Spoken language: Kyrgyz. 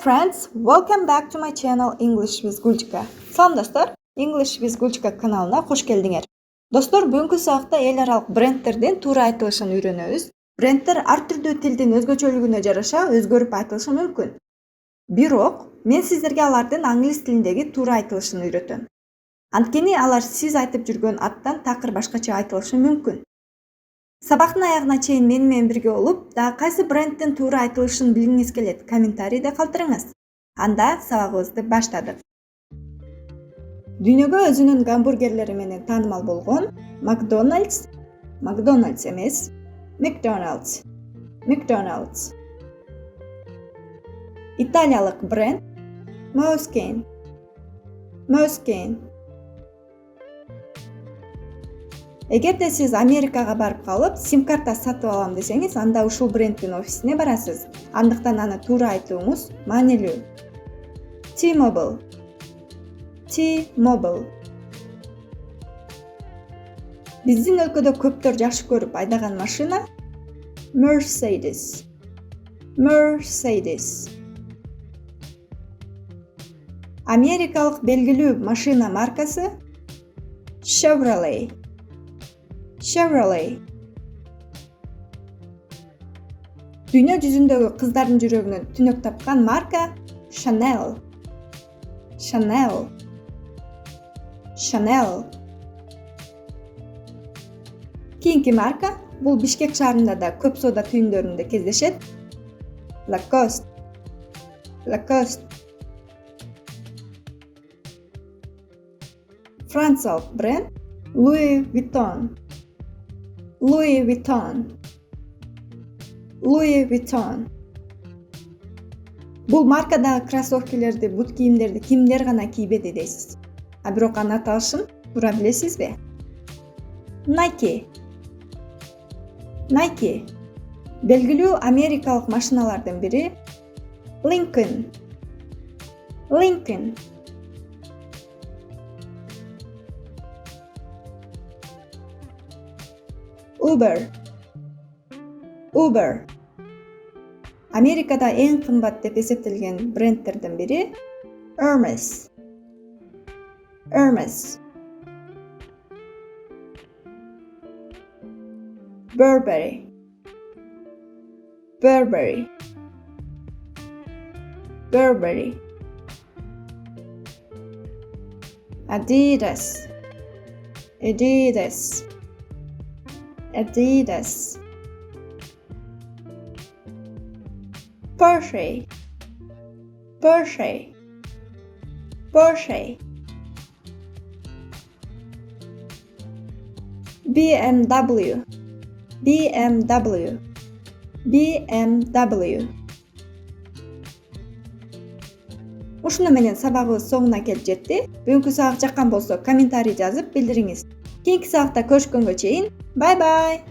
friends, welcome back to my channel English with Gulchika. Салам достор, English with Gulchika каналына кош келдиңер. Достор, бүгүнкү сабакта эл аралык брендтердин туура айтылышын үйрөнөбүз. Брендтер ар түрдүү тилдин өзгөчөлүгүнө жараша өзгөрүп айтылышы мүмкүн. Бирок, мен сиздерге алардын англис тилиндеги туура айтылышын үйрөтөм. Анткени алар сиз айтып жүргөн аттан такыр башкача айтылышы мүмкүн. Сабактын аягына чейин менен бирге болуп, дагы кайсы брендтин туура айтылышын билгиңиз келет, комментарийде калтырыңыз. Анда сабагыбызды баштадык. Дүйнөгө өзүнүн гамбургерлери менен таанымал болгон McDonald's эмес, McDonald's. Италиялык бренд Moeskine. Эгерде сиз Америкага барып калып, сим-карта сатып алам десеңиз, анда ушул брендтин офисине барасыз. Андыктан аны туура айтууңуз маанилүү. T-Mobile. Биздин өлкөдө көптөр жакшы көрүп айдаган машина Mercedes. Америкалык белгилүү машина маркасы Chevrolet. Дүйнө жүзүндөгү кыздардын жүрөгүнө түнөк тапкан марка Chanel. Кийинки марка бул Бишкек шаарында да көп соода түйүндөрүндө кездешет. Lacoste. Франциялык бренд Louis Vuitton. Бул маркадагы кроссовкилерди, бут кийимдерди кимдер гана кийбеди дейсиз. А бирок анын аталышын туура билесизби? Nike. Белгилүү америкалык машиналардын бири Lincoln. Uber. Америкада эң кымбат деп эсептелген брендтердин бири Hermes. Burberry. Adidas. Porsche. BMW. Ушуну менен сабагыбыз соңуна келип жетти. Бүгүнкү сабак жаккан болсо комментарий жазып билдириңиз. Кийинки сабакта көрүшкөнгө чейин бай.